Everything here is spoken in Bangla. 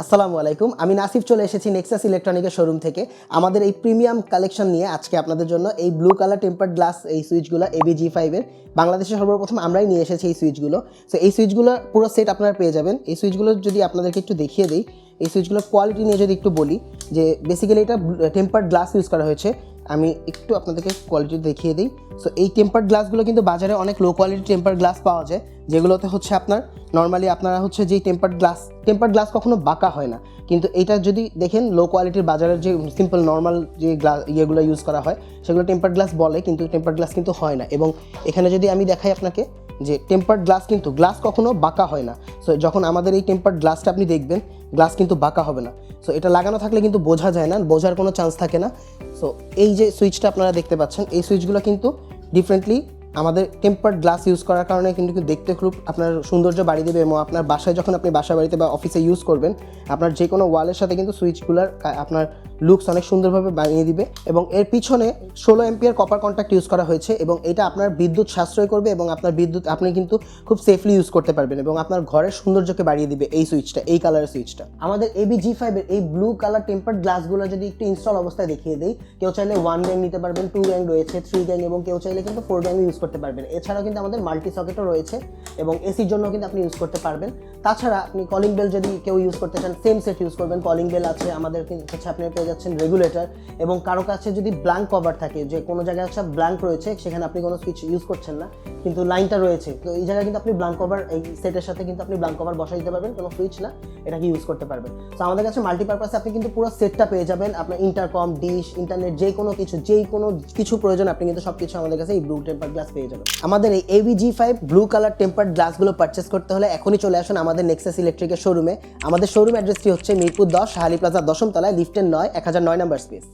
আসসালামু আলাইকুম, আমি নাসিফ চলে এসেছি নেক্সাস ইলেকট্রনিকের শোরুম থেকে। আমাদের এই প্রিমিয়াম কালেকশন নিয়ে আজকে আপনাদের জন্য এই ব্লু কালার টেম্পার্ড গ্লাস এই সুইচগুলো ABG5 এর বাংলাদেশে সর্বপ্রথম আমরাই নিয়ে এসেছি এই সুইচগুলো। সো এই সুইচগুলো পুরো সেট আপনারা পেয়ে যাবেন। এই সুইচগুলো যদি আপনাদেরকে একটু দেখিয়ে দিই, এই সুইচগুলোর কোয়ালিটি নিয়ে যদি একটু বলি, যে বেসিক্যালি এটা টেম্পার্ড গ্লাস ইউজ করা হয়েছে। আমি একটু আপনাদেরকে কোয়ালিটি দেখিয়ে দিই। সো এই টেম্পার্ড গ্লাসগুলো কিন্তু বাজারে অনেক লো কোয়ালিটি টেম্পার্ড গ্লাস পাওয়া যায়, যেগুলোতে হচ্ছে আপনার নর্মালি আপনারা হচ্ছে যে টেম্পার্ড গ্লাস কখনো বাঁকা হয় না, কিন্তু এটা যদি দেখেন লো কোয়ালিটির বাজারের যে সিম্পল নর্মাল যে গ্লাস ইয়েগুলো ইউজ করা হয় সেগুলো টেম্পার্ড গ্লাস বলে, কিন্তু টেম্পার্ড গ্লাস কিন্তু হয় না। এবং এখানে যদি আমি দেখাই আপনাকে যে টেম্পার্ড গ্লাস কিন্তু গ্লাস কখনো বাঁকা হয় না। সো যখন আমাদের এই টেম্পার্ড গ্লাসটা আপনি দেখবেন, গ্লাস কিন্তু বাঁকা হবে না। সো এটা লাগানো থাকলে কিন্তু বোঝা যায় না, বোঝার কোনো চান্স থাকে না। সো এই যে সুইচটা আপনারা দেখতে পাচ্ছেন, এই সুইচগুলো কিন্তু ডিফারেন্টলি আমাদের টেম্পার্ড গ্লাস ইউজ করার কারণে কিন্তু দেখতে খুব আপনার সৌন্দর্য বাড়িয়ে দেবে, এবং আপনার বাসায় যখন আপনি বাসা বাড়িতে বা অফিসে ইউজ করবেন, আপনার যে কোনো ওয়ালের সাথে কিন্তু সুইচগুলার আপনার লুকস অনেক সুন্দরভাবে বানিয়ে দিবে। এবং এর পিছনে 16 এম্পিয়ার কপার কন্ট্যাক্ট ইউজ করা হয়েছে, এবং এটা আপনার বিদ্যুৎ সাশ্রয় করবে, এবং আপনার বিদ্যুৎ আপনি কিন্তু খুব সেফলি ইউজ করতে পারবেন, এবং আপনার ঘরের সৌন্দর্যকে বাড়িয়ে দিবে এই সুইচটা, এই কালারের সুইচটা। আমাদের ABG5 এর এই ব্লু কালার টেম্পার্ড গ্লাসগুলো যদি একটু ইনস্টল অবস্থায় দেখিয়ে দিই, কেউ চাইলে 1 গ্যাং নিতে পারবেন, 2 গ্যাং রয়েছে, 3 গ্যাং, এবং কেউ চাইলে কিন্তু 4 গ্যাং ইউজ করতে পারবেন। এছাড়াও কিন্তু আমাদের মাল্টি সকেটও রয়েছে, এবং এসির জন্য কিন্তু আপনি ইউজ করতে পারবেন। তাছাড়া আপনি কলিং বেল যদি কেউ ইউজ করতে চান, সেম সেট ইউজ করবেন। কলিং বেল আছে আমাদের, হচ্ছে আপনি পেয়ে যাচ্ছেন রেগুলেটর, এবং কারো কাছে যদি ব্ল্যাঙ্ক কভার থাকে, যে কোনো জায়গায় হচ্ছে ব্ল্যাঙ্ক রয়েছে, সেখানে আপনি কোনো সুইচ ইউজ করছেন না কিন্তু লাইনটা রয়েছে, তো এই জায়গায় কিন্তু আপনি ব্ল্যাঙ্ক কভার, এই সেটের সাথে কিন্তু আপনি ব্ল্যাঙ্ক কভার বসাই দিতে পারবেন, কোনো সুইচ না, এটাকে ইউজ করতে পারবেন। তো আমাদের কাছে মাল্টিপারপাসে আপনি কিন্তু পুরো সেটটা পেয়ে যাবেন। আপনার ইন্টারকম, ডিশ, ইন্টারনেট, যে কোনো কিছু প্রয়োজন আপনি কিন্তু সব কিছু আমাদের কাছে এই ব্লু টেম্পার্ড গ্লাস পেয়ে যাবেন। আমাদের এই ABG5 ব্লু কালার টেম্পার্ড গ্লাসগুলো পারচেস করতে হলে এখনই চলে আসুন আমাদের নেক্সাস ইলেকট্রিকের শোরুমে। আমাদের শোরুম অ্যাড্রেসটি হচ্ছে মিরপুর 10 শাহালি প্লাজা 10ম তলায়, লিফটের 9, 1009 নাম্বার স্পেস।